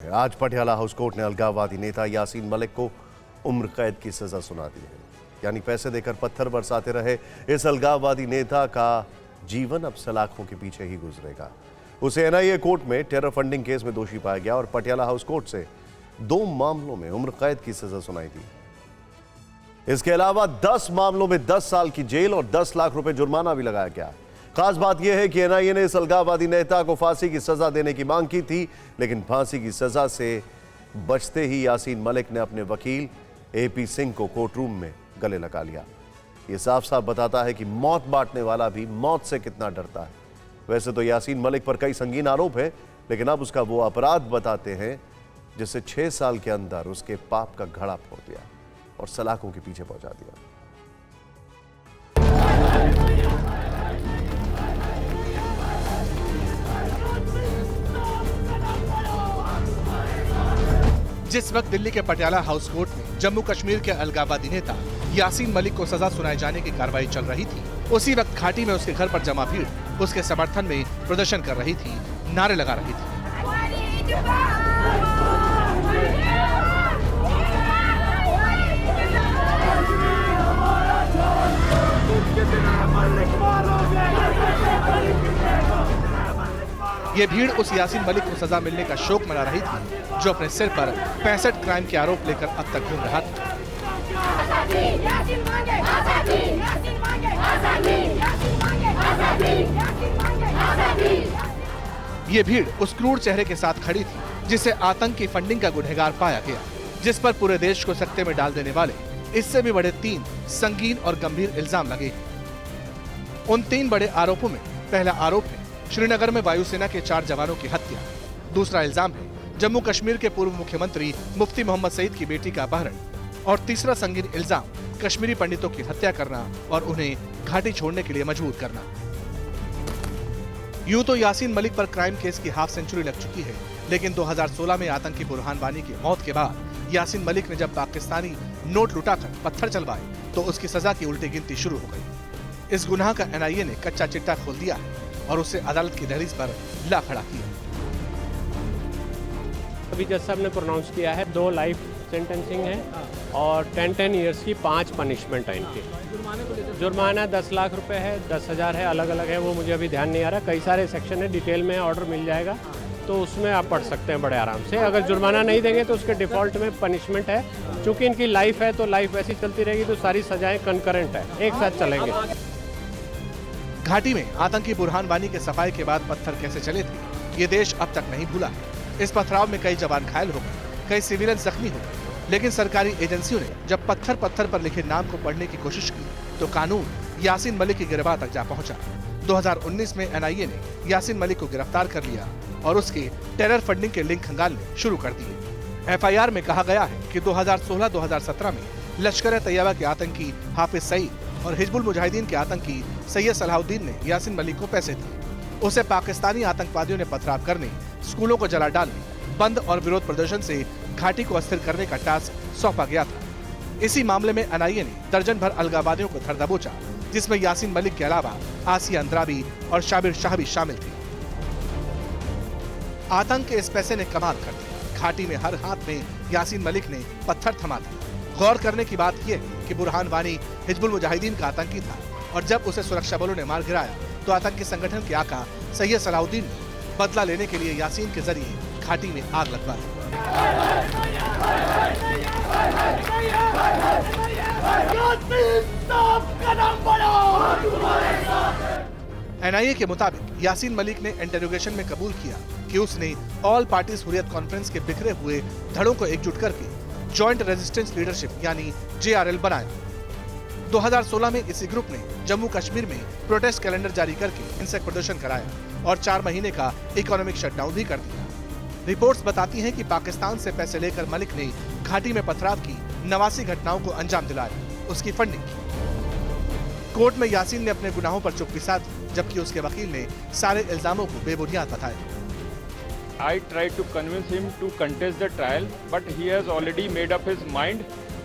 आज Patiala house court ने अलगाववादी नेता यासीन मलिक को उम्र कैद की सजा सुना दी है। यानी पैसे देकर पत्थर बरसाते रहे इस अलगाववादी नेता का जीवन अब सलाखों के पीछे ही गुजरेगा। उसे एनआईए कोर्ट में टेरर फंडिंग केस में दोषी पाया गया और पटियाला हाउस कोर्ट से 2 मामलों में उम्र कैद की सजा सुनाई दी। इसके अलावा 10 मामलों में 10 साल की जेल और 10 लाख रुपए जुर्माना भी लगाया गया। खास बात यह है कि एनआईए ने इस अलगाववादी नेता को फांसी की सजा देने की मांग की थी, लेकिन फांसी की सजा से बचते ही यासीन मलिक ने अपने वकील एपी सिंह को कोर्टरूम में गले लगा लिया। यह साफ साफ बताता है कि मौत बांटने वाला भी मौत से कितना डरता है। वैसे तो यासीन मलिक पर कई संगीन आरोप हैं, लेकिन अब उसका वो अपराध बताते हैं जिसे 6 साल के अंदर उसके पाप का घड़ा फोड़ दिया और सलाखों के पीछे पहुंचा दिया। जिस वक्त दिल्ली के पटियाला हाउस कोर्ट में जम्मू कश्मीर के अलगाववादी नेता यासीन मलिक को सजा सुनाए जाने की कार्रवाई चल रही थी, उसी वक्त घाटी में उसके घर पर जमा भीड़ उसके समर्थन में प्रदर्शन कर रही थी, नारे लगा रही थी। ये भीड़ उस यासीन मलिक को सजा मिलने का शोक मना रही थी, जो अपने सिर पर 65 क्राइम के आरोप लेकर अब तक घूम रहा था। ये भीड़ उस क्रूर चेहरे के साथ खड़ी थी जिसे आतंक की फंडिंग का गुनहगार पाया गया, जिस पर पूरे देश को सकते में डाल देने वाले इससे भी बड़े 3 संगीन और गंभीर इल्जाम लगे। उन 3 बड़े आरोपों में पहला आरोप है श्रीनगर में वायुसेना के 4 जवानों की हत्या। दूसरा इल्जाम है जम्मू कश्मीर के पूर्व मुख्यमंत्री मुफ्ती मोहम्मद सईद की बेटी का अपहरण। और तीसरा संगीन इल्जाम कश्मीरी पंडितों की हत्या करना और उन्हें घाटी छोड़ने के लिए मजबूर करना। यूं तो यासीन मलिक पर क्राइम केस की हाफ सेंचुरी लग चुकी है, लेकिन 2016 में आतंकी बुरहान वानी की मौत के बाद यासीन मलिक ने जब पाकिस्तानी नोट लुटाकर पत्थर चलवाए तो उसकी सजा की उल्टी गिनती शुरू हो गई। इस गुनाह का एनआईए ने कच्चा चिट्टा खोल दिया है और उसे अदालत की दहलीज पर ला खड़ा किया। अभी जज साहब ने प्रोनाउंस किया है 2 लाइफ सेंटेंसिंग है और 10 ईयर्स की 5 पनिशमेंट है इनकी। जुर्माना 10 लाख रुपए है, 10,000 है, अलग अलग है, वो मुझे अभी ध्यान नहीं आ रहा। कई सारे सेक्शन है, डिटेल में ऑर्डर मिल जाएगा तो उसमें आप पढ़ सकते हैं बड़े आराम से। अगर जुर्माना नहीं देंगे तो उसके डिफॉल्ट में पनिशमेंट है। चूँकि इनकी लाइफ है तो लाइफ वैसी चलती रहेगी, तो सारी सजाएं कंकरेंट है, एक साथ चलेंगे। घाटी में आतंकी बुरहान वानी के सफाई के बाद पत्थर कैसे चले थे, ये देश अब तक नहीं भूला है। इस पथराव में कई जवान घायल हो गए, कई सिविलियन जख्मी हो गए, लेकिन सरकारी एजेंसियों ने जब पत्थर पर लिखे नाम को पढ़ने की कोशिश की तो कानून यासीन मलिक की गिरफ्तार तक जा पहुंचा। 2019 में एनआईए ने यासीन मलिक को गिरफ्तार कर लिया और उसके टेरर फंडिंग के लिंक खंगालने शुरू कर दिए। एफआईआर में कहा गया है कि 2016-2017 में लश्कर तैयबा के आतंकी हाफिज सईद और हिजबुल मुजाहिदीन के आतंकी सैयद सलाहुद्दीन ने यासीन मलिक को पैसे दिए। उसे पाकिस्तानी आतंकवादियों ने पथराव करने, स्कूलों को जला डालने, बंद और विरोध प्रदर्शन से घाटी को अस्थिर करने का टास्क सौंपा गया था। इसी मामले में एनआईए ने दर्जन भर अलगाववादियों को धर दबोचा, जिसमें यासीन मलिक के अलावा आसिया अंद्राबी और शाबिर शाह भी शामिल थे। आतंक के इस पैसे ने कमाल कर दिया। घाटी में हर हाथ में यासीन मलिक ने पत्थर थमा दिया। गौर करने की बात यह है कि बुरहान वानी हिजबुल मुजाहिदीन का आतंकी था और जब उसे सुरक्षा बलों ने मार गिराया तो आतंकी संगठन के आका सैयद सलाहुद्दीन ने बदला लेने के लिए यासीन के जरिए घाटी में आग लगवा दी। एनआईए के मुताबिक यासीन मलिक ने इंटरोगेशन में कबूल किया कि उसने ऑल पार्टीज हुर्रियत कॉन्फ्रेंस के बिखरे हुए धड़ों को एकजुट करके जॉइंट रेजिस्टेंस लीडरशिप यानी JRL बनाया। 2016 में इसी ग्रुप ने जम्मू कश्मीर में प्रोटेस्ट कैलेंडर जारी करके हिंसक प्रदर्शन कराया और 4 महीने का इकोनॉमिक शटडाउन भी कर दिया। रिपोर्ट्स बताती हैं कि पाकिस्तान से पैसे लेकर मलिक ने घाटी में पथराव की 89 घटनाओं को अंजाम दिलाया, उसकी फंडिंग की। कोर्ट में यासीन ने अपने गुनाहों पर चुप्पी साधी, जबकि उसके वकील ने सारे इल्जामों को बेबुनियाद बताया। I tried to convince him to contest the trial, but he has already made up his mind.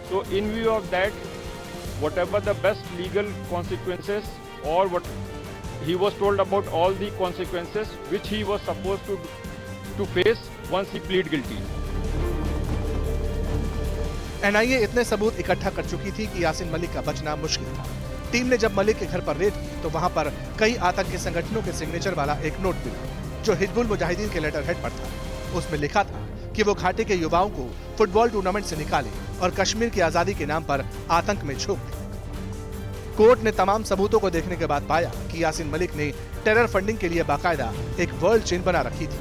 So in view of that, whatever the best legal consequences or what he was told about all the consequences which he was supposed to face, once he plead guilty. NIA इतने सबूत इकट्ठा कर चुकी थी कि यासीन मलिक का बचना मुश्किल था। टीम ने जब मलिक के घर पर रेड की तो वहां पर कई आतंकी संगठनों के सिग्नेचर वाला एक नोट मिला जो हिजबुल मुजाहिदीन के लेटर हेड पर था। उसमें लिखा था कि वो घाटी के युवाओं को फुटबॉल टूर्नामेंट से निकाले और कश्मीर की आजादी के नाम पर आतंक में झोंक दे। कोर्ट ने तमाम सबूतों को देखने के बाद पाया कि यासीन मलिक ने टेरर फंडिंग के लिए बाकायदा एक वर्ल्ड चेन बना रखी थी।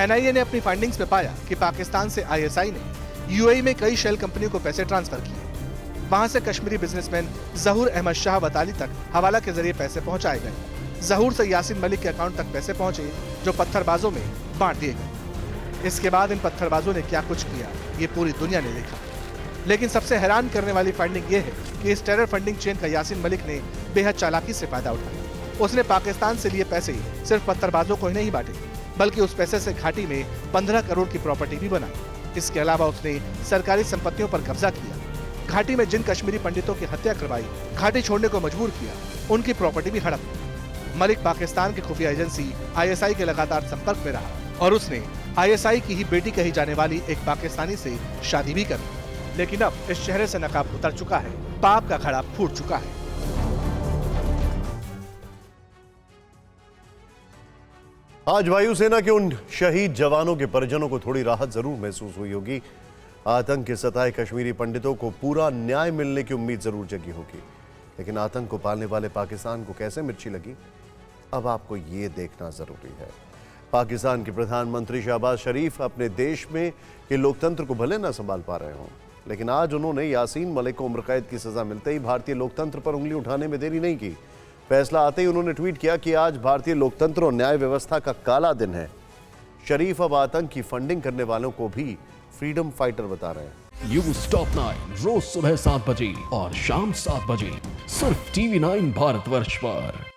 एनआईए ने अपनी फाइंडिंग्स में पाया कि पाकिस्तान से आईएसआई ने यूएई में कई शेल कंपनियों को पैसे ट्रांसफर किए। वहां से कश्मीरी बिजनेसमैन जहूर अहमद शाह वताली तक हवाला के जरिए पैसे पहुंचाए गए। जहूर से यासीन मलिक के अकाउंट तक पैसे पहुंचे जो पत्थरबाजों में बांट दिए गए। इसके बाद इन पत्थरबाजों ने क्या कुछ किया ये पूरी दुनिया ने देखा। लेकिन सबसे हैरान करने वाली फाइंडिंग ये है कि इस टेरर फंडिंग चेन का यासीन मलिक ने बेहद चालाकी से फायदा उठाया। उसने पाकिस्तान से लिए पैसे सिर्फ पत्थरबाजों को ही नहीं बांटे, बल्कि उस पैसे से घाटी में 15 करोड़ की प्रॉपर्टी भी बनाई। इसके अलावा उसने सरकारी संपत्तियों पर कब्जा किया। घाटी में जिन कश्मीरी पंडितों की हत्या करवाई, घाटी छोड़ने को मजबूर किया, उनकी प्रॉपर्टी भी हड़प ली। मलिक पाकिस्तान की खुफिया एजेंसी आईएसआई के लगातार संपर्क में रहा और उसने आईएसआई की ही बेटी कही जाने वाली एक पाकिस्तानी से शादी भी कर ली। लेकिन अब इस चेहरे से नकाब उतर चुका है, पाप का घड़ा फूट चुका है। आज वायुसेना के उन शहीद जवानों के परिजनों को थोड़ी राहत जरूर महसूस हुई होगी। आतंक के सताए कश्मीरी पंडितों को पूरा न्याय मिलने की उम्मीद जरूर जगी होगी। लेकिन आतंक को पालने वाले पाकिस्तान को कैसे मिर्ची लगी, अब आपको ये देखना जरूरी है। पाकिस्तान के प्रधानमंत्री शहबाज शरीफ अपने देश में के लोकतंत्र को भले ना संभाल पा रहे हों, लेकिन आज उन्होंने यासीन मलिक को उम्र कैद की सजा मिलते ही भारतीय लोकतंत्र पर उंगली उठाने में देरी नहीं की। फैसला आते ही उन्होंने ट्वीट किया कि आज भारतीय लोकतंत्र और न्याय व्यवस्था का काला दिन है। शरीफ अब आतंक की फंडिंग करने वालों को भी फ्रीडम फाइटर बता रहे हैं। न्यूज़ टॉप 9 रोज सुबह 7 बजे और शाम 7 बजे सिर्फ TV9 भारतवर्ष पर।